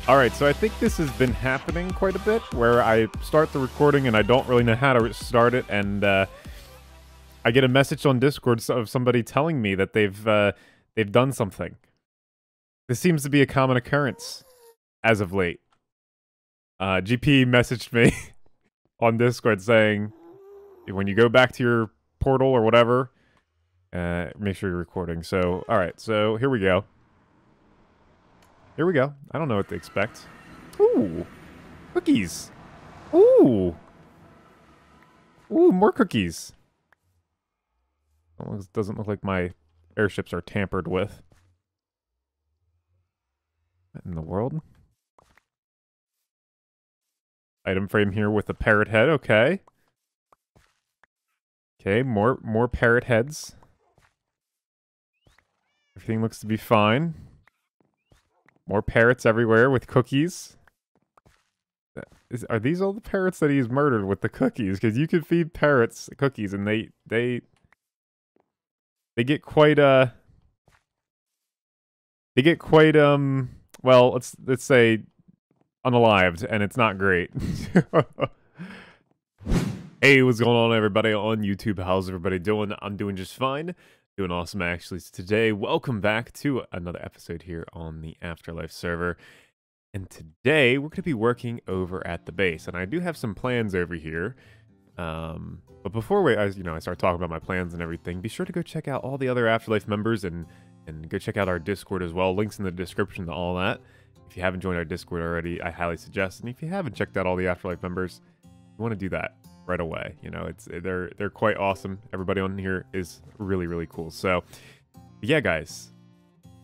Alright, so I think this has been happening quite a bit, where I start the recording and I don't really know how to start it, and I get a message on Discord of somebody telling me that they've done something. This seems to be a common occurrence as of late. GP messaged me on Discord saying, when you go back to your portal or whatever, make sure you're recording. So, alright, so here we go. Here we go. I don't know what to expect. Ooh! Cookies! Ooh! Ooh, more cookies! Well, it doesn't look like my airships are tampered with. What in the world? Item frame here with a parrot head, okay. Okay, more parrot heads. Everything looks to be fine. More parrots everywhere with cookies. Are these all the parrots that he's murdered with the cookies? Because you can feed parrots cookies and they get quite well, let's say unalived, and it's not great. Hey, what's going on, everybody on YouTube? How's everybody doing? I'm doing just fine. Doing awesome, actually. So today, welcome back to another episode here on the AfterLife server. And today, we're going to be working over at the base. And I do have some plans over here. But before I start talking about my plans and everything, be sure to go check out all the other AfterLife members and go check out our Discord as well. Links in the description to all that. If you haven't joined our Discord already, I highly suggest. And if you haven't checked out all the AfterLife members, you want to do that right away. You know, they're quite awesome. Everybody on here is really, really cool. So yeah, guys,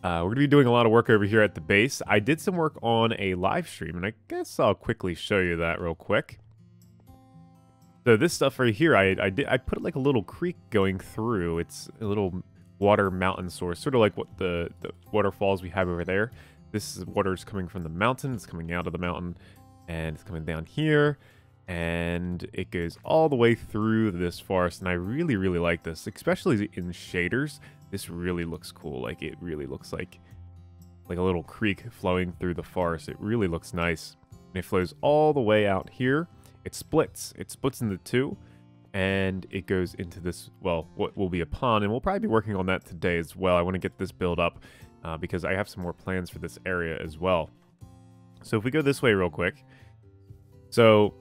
we're gonna be doing a lot of work over here at the base. I did some work on a live stream, and I guess I'll quickly show you that real quick. So this stuff right here, I put like a little creek going through. It's a little water mountain source, sort of like what the waterfalls we have over there. This is water's coming from the mountain. It's coming out of the mountain, and it's coming down here. And it goes all the way through this forest, and I really, really like this, especially in shaders. This really looks cool. Like, it really looks like a little creek flowing through the forest. It really looks nice. And it flows all the way out here. It splits into two, and it goes into this, well, what will be a pond, and we'll probably be working on that today as well. I want to get this built up because I have some more plans for this area as well. So if we go this way real quick, so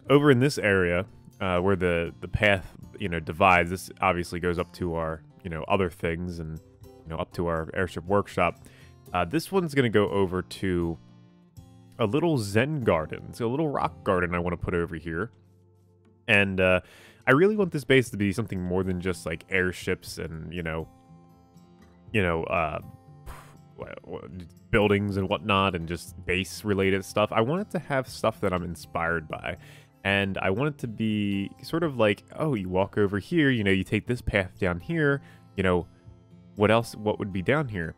over in this area, where the path, divides, this obviously goes up to our, other things and, up to our airship workshop. This one's going to go over to a little zen garden. So a little rock garden I want to put over here. And I really want this base to be something more than just like airships and, buildings and whatnot and just base related stuff. I want it to have stuff that I'm inspired by. And I want it to be sort of like, oh, you walk over here, you take this path down here, what would be down here?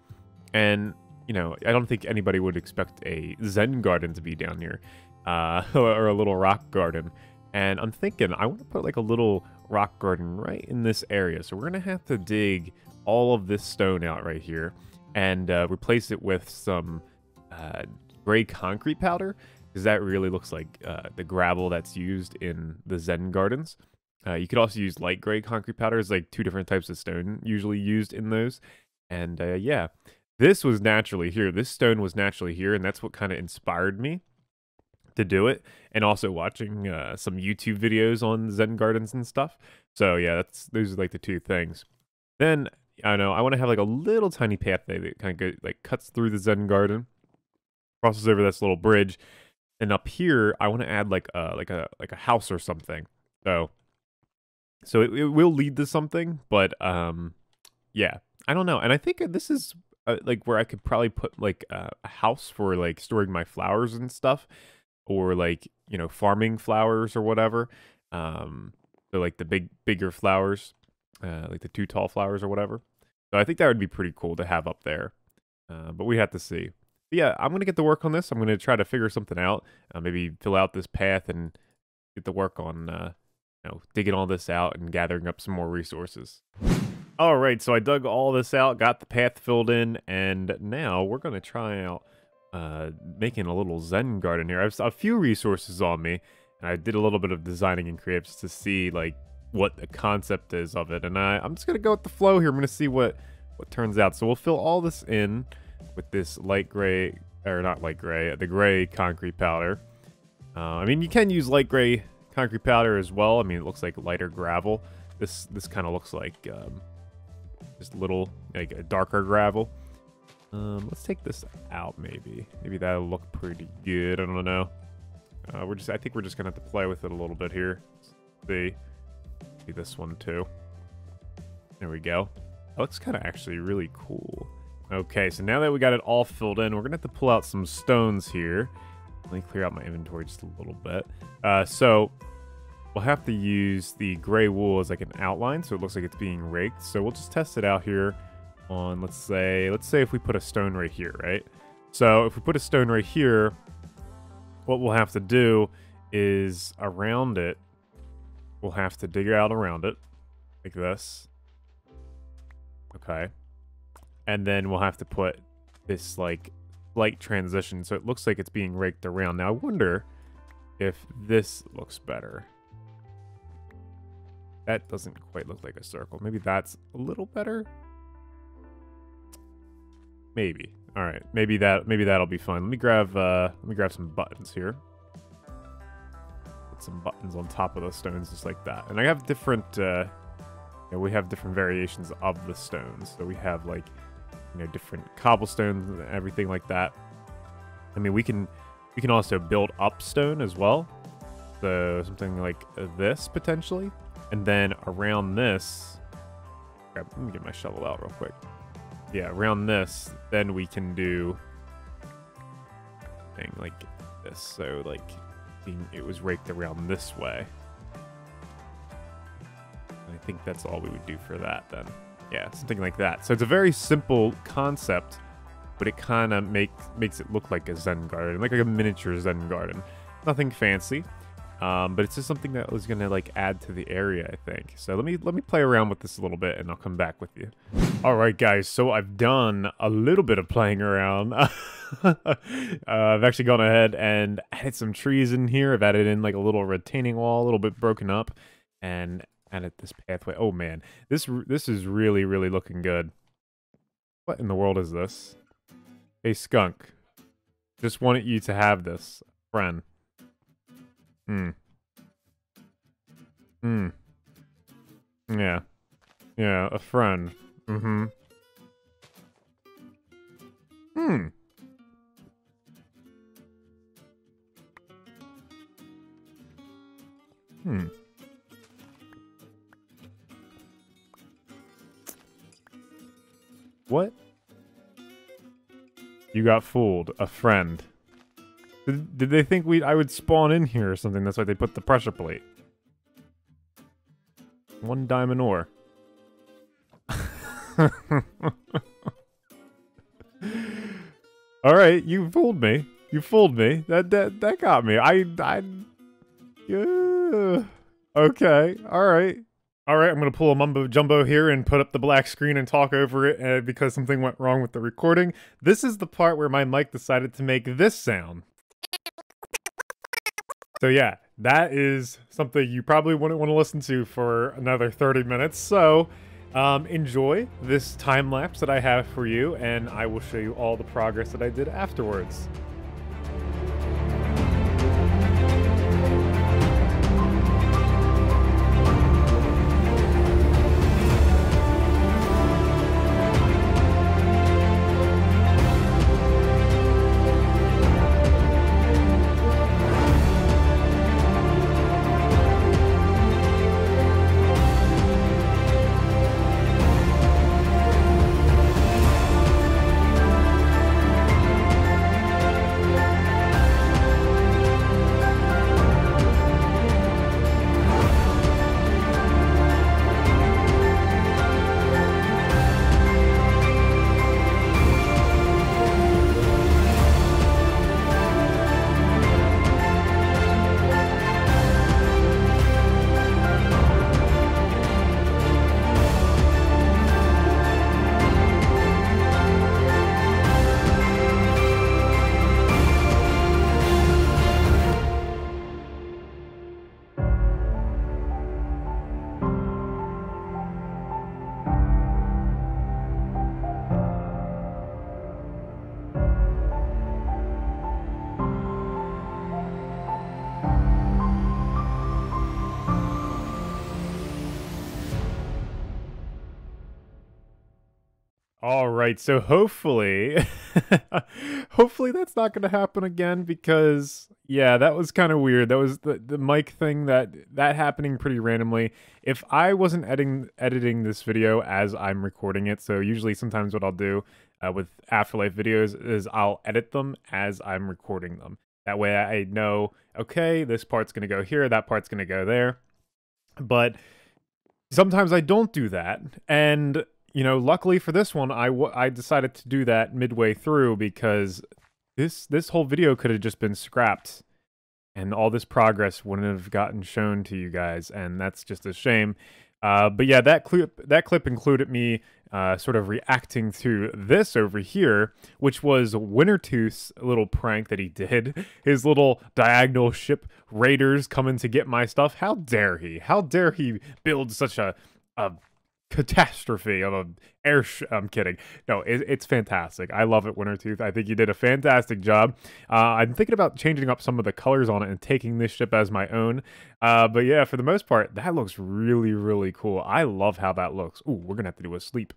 And, I don't think anybody would expect a zen garden to be down here, or a little rock garden. And I'm thinking, I want to put like a little rock garden right in this area. So we're going to have to dig all of this stone out right here and replace it with some gray concrete powder. Because that really looks like the gravel that's used in the zen gardens. You could also use light gray concrete powder. There's like two different types of stone usually used in those. And yeah, this was naturally here. This stone was naturally here, and that's what kind of inspired me to do it. And also watching some YouTube videos on zen gardens and stuff. So yeah, those are like the two things. Then I want to have like a little tiny path that kind of cuts through the zen garden, crosses over this little bridge. And up here, I want to add like a house or something. So it will lead to something, but yeah, I don't know. And I think this is like where I could probably put like a house for like storing my flowers and stuff, or like farming flowers or whatever. So like the bigger flowers, like the too tall flowers or whatever. So I think that would be pretty cool to have up there. But we have to see. But yeah, I'm going to get to work on this. I'm going to try to figure something out. Maybe fill out this path and get to work on, digging all this out and gathering up some more resources. All right, so I dug all this out, got the path filled in, and now we're going to try out making a little Zen garden here. I have a few resources on me, and I did a little bit of designing and creative just to see like what the concept is of it. And I'm just gonna go with the flow here. I'm gonna see what turns out. So we'll fill all this in with this light gray, or not light gray, the gray concrete powder. I mean, you can use light gray concrete powder as well. I mean, it looks like lighter gravel. This kind of looks like just little, like a darker gravel. Let's take this out, maybe. Maybe that'll look pretty good. I don't know. I think we're just gonna have to play with it a little bit here. See this one too. There we go. That looks kind of actually really cool. Okay, so now that we got it all filled in, we're gonna have to pull out some stones here. Let me clear out my inventory just a little bit. So we'll have to use the gray wool as like an outline, so it looks like it's being raked. So we'll just test it out here on, let's say if we put a stone right here, right? So if we put a stone right here, what we'll have to do is around it, we'll have to dig out around it like this. Okay. And then we'll have to put this like light transition, so it looks like it's being raked around. Now I wonder if this looks better. That doesn't quite look like a circle. Maybe that's a little better. Maybe. All right. Maybe that'll be fun. Let me grab some buttons here. Put some buttons on top of the stones just like that. And I have different we have different variations of the stones. So we have like, different cobblestones and everything like that. I mean, we can also build up stone as well. So something like this potentially. And then around this, let me get my shovel out real quick. Yeah, around this, then we can do thing like this. So like it was raked around this way. I think that's all we would do for that then. Yeah, something like that. So it's a very simple concept, but it kind of makes it look like a Zen garden, like a miniature Zen garden. Nothing fancy, but it's just something that was gonna like add to the area, I think. So let me play around with this a little bit, and I'll come back with you. All right, guys. So I've done a little bit of playing around. I've actually gone ahead and added some trees in here. I've added in like a little retaining wall, a little bit broken up, and added this pathway. Oh man, this is really looking good. What in the world is this? Hey skunk, just wanted you to have this, friend. Yeah, a friend. What? You got fooled. A friend. Did they think I would spawn in here or something? That's why they put the pressure plate. 1 diamond ore. All right, you fooled me. You fooled me. That got me. Yeah. Okay. All right. All right, I'm going to pull a mumbo jumbo here and put up the black screen and talk over it because something went wrong with the recording. This is the part where my mic decided to make this sound. So yeah, that is something you probably wouldn't want to listen to for another 30 minutes. So enjoy this time lapse that I have for you, and I will show you all the progress that I did afterwards. All right, so hopefully, hopefully that's not going to happen again because yeah, that was kind of weird. That was the mic thing that happening pretty randomly. If I wasn't editing this video as I'm recording it, so usually sometimes what I'll do with Afterlife videos is I'll edit them as I'm recording them. That way I know, okay, this part's going to go here, that part's going to go there. But sometimes I don't do that, and you know, luckily for this one, I decided to do that midway through because this whole video could have just been scrapped, and all this progress wouldn't have gotten shown to you guys, and that's just a shame. But yeah, that clip included me sort of reacting to this over here, which was Wintertooth's little prank that he did. His little diagonal ship raiders coming to get my stuff. How dare he? How dare he build such a catastrophe of a I'm kidding. No, it's fantastic. I love it, Wintertooth. I think you did a fantastic job. I'm thinking about changing up some of the colors on it and taking this ship as my own. But yeah, for the most part, that looks really, really cool. I love how that looks. Ooh, we're gonna have to do a sleep.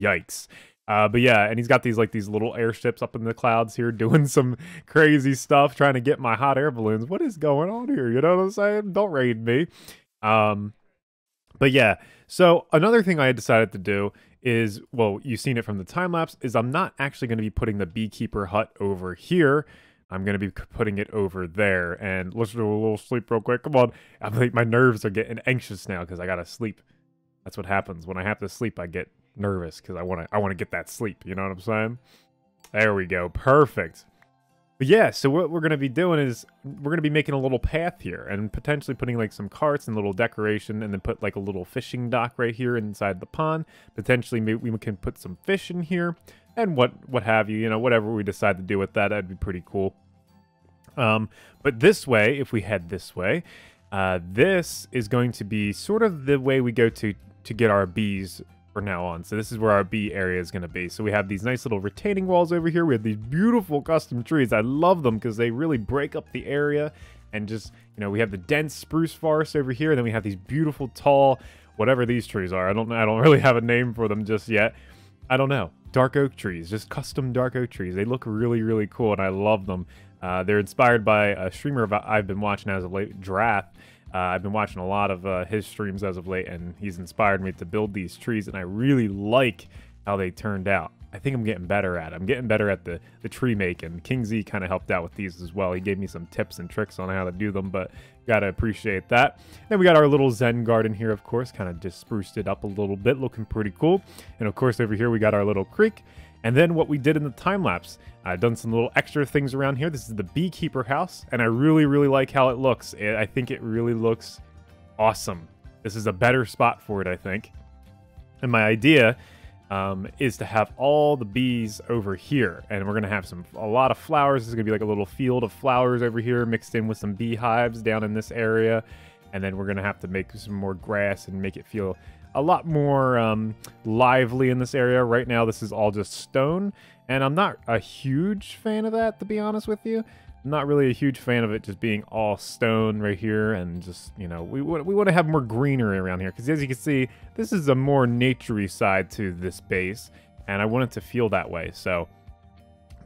Yikes. But yeah, and he's got these little airships up in the clouds here doing some crazy stuff, trying to get my hot air balloons. What is going on here? You know what I'm saying? Don't raid me. But yeah, so another thing I had decided to do is, well, you've seen it from the time lapse, is I'm not actually going to be putting the Beekeeper hut over here. I'm going to be putting it over there. And let's do a little sleep real quick. Come on. I'm like, my nerves are getting anxious now because I got to sleep. That's what happens. When I have to sleep, I get nervous because I want to get that sleep. You know what I'm saying? There we go. Perfect. But yeah, so what we're going to be doing is we're going to be making a little path here and potentially putting like some carts and little decoration and then put like a little fishing dock right here inside the pond. Potentially maybe we can put some fish in here and what have you, whatever we decide to do with that, that'd be pretty cool. But this way, if we head this way, this is going to be sort of the way we go to get our bees for now on. So this is where our bee area is going to be. So we have these nice little retaining walls over here. We have these beautiful custom trees. I love them because they really break up the area. And just, we have the dense spruce forest over here. And then we have these beautiful tall, whatever these trees are. I don't really have a name for them just yet. I don't know. Dark oak trees, just custom dark oak trees. They look really, really cool and I love them. They're inspired by a streamer I've been watching as of late, Drath. I've been watching a lot of his streams as of late, and he's inspired me to build these trees, and I really like how they turned out. I think I'm getting better at it. I'm getting better at the tree making. King Z kind of helped out with these as well. He gave me some tips and tricks on how to do them, but gotta appreciate that. Then we got our little Zen garden here, of course, kind of just spruced it up a little bit, looking pretty cool. And of course, over here we got our little creek. And then what we did in the time-lapse, I've done some little extra things around here. This is the Beekeeper house, and I really, really like how it looks. I think it really looks awesome. This is a better spot for it, I think. And my idea is to have all the bees over here, and we're going to have a lot of flowers. This is going to be like a little field of flowers over here mixed in with some beehives down in this area. And then we're going to have to make some more grass and make it feel a lot more lively in this area. Right now, this is all just stone, and I'm not a huge fan of that, to be honest with you. I'm not really a huge fan of it just being all stone right here, and just, we want to have more greenery around here, because as you can see, this is a more naturey side to this base, and I want it to feel that way, so...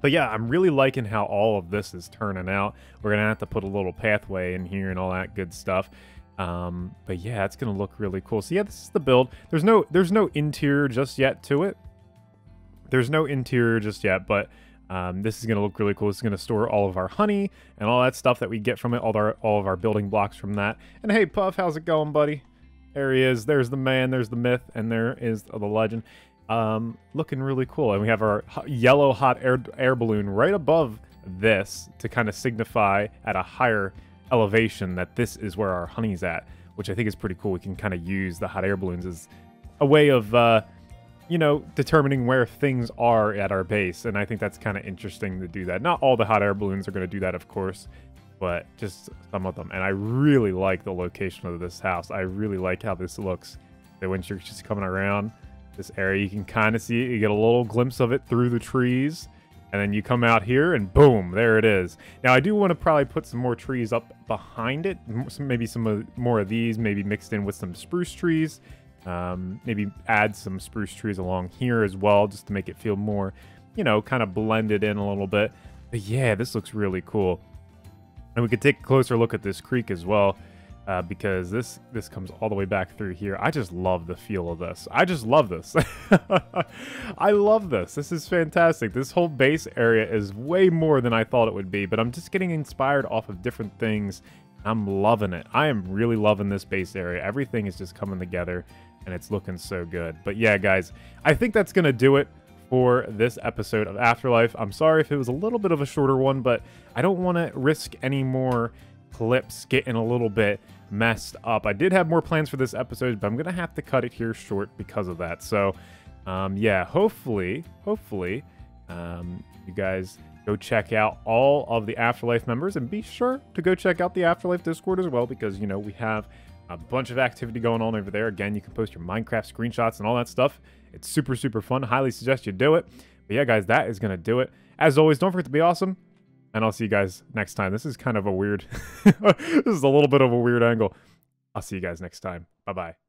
But yeah, I'm really liking how all of this is turning out. We're going to have to put a little pathway in here and all that good stuff. But yeah, it's gonna look really cool. So yeah, this is the build. There's no interior just yet to it. There's no interior just yet, but this is gonna look really cool. This is gonna store all of our honey and all that stuff that we get from it, all of our building blocks from that. And hey, Puff, how's it going, buddy? There he is. There's the man. There's the myth, and there is the legend. Looking really cool. And we have our yellow hot air balloon right above this to kind of signify at a higher elevation that this is where our honey's at, which I think is pretty cool. We can kind of use the hot air balloons as a way of determining where things are at our base, and I think that's kind of interesting to do that. Not all the hot air balloons are going to do that, of course, but just some of them. And I really like the location of this house. I really like how this looks. So when you're just coming around this area, you can kind of see it. You get a little glimpse of it through the trees. And then you come out here and boom, there it is. Now, I do want to probably put some more trees up behind it. Maybe some more of these, maybe mixed in with some spruce trees. Maybe add some spruce trees along here as well, just to make it feel more, you know, kind of blended in a little bit. But yeah, this looks really cool. And we could take a closer look at this creek as well, because this comes all the way back through here. I just love the feel of this. I just love this. I love this. This is fantastic. This whole base area is way more than I thought it would be, but I'm just getting inspired off of different things. I'm loving it. I am really loving this base area. Everything is just coming together, and it's looking so good. But yeah, guys, I think that's going to do it for this episode of Afterlife. I'm sorry if it was a little bit of a shorter one, but I don't want to risk any more clips getting a little bit messed up. I did have more plans for this episode, but I'm going to have to cut it here short because of that. So, yeah, hopefully, you guys go check out all of the Afterlife members, and be sure to go check out the Afterlife Discord as well, because, you know, we have a bunch of activity going on over there. Again, you can post your Minecraft screenshots and all that stuff. It's super, super fun. Highly suggest you do it. But yeah, guys, that is going to do it. As always, don't forget to be awesome, and I'll see you guys next time. This is kind of a weird, this is a little bit of a weird angle. I'll see you guys next time. Bye-bye.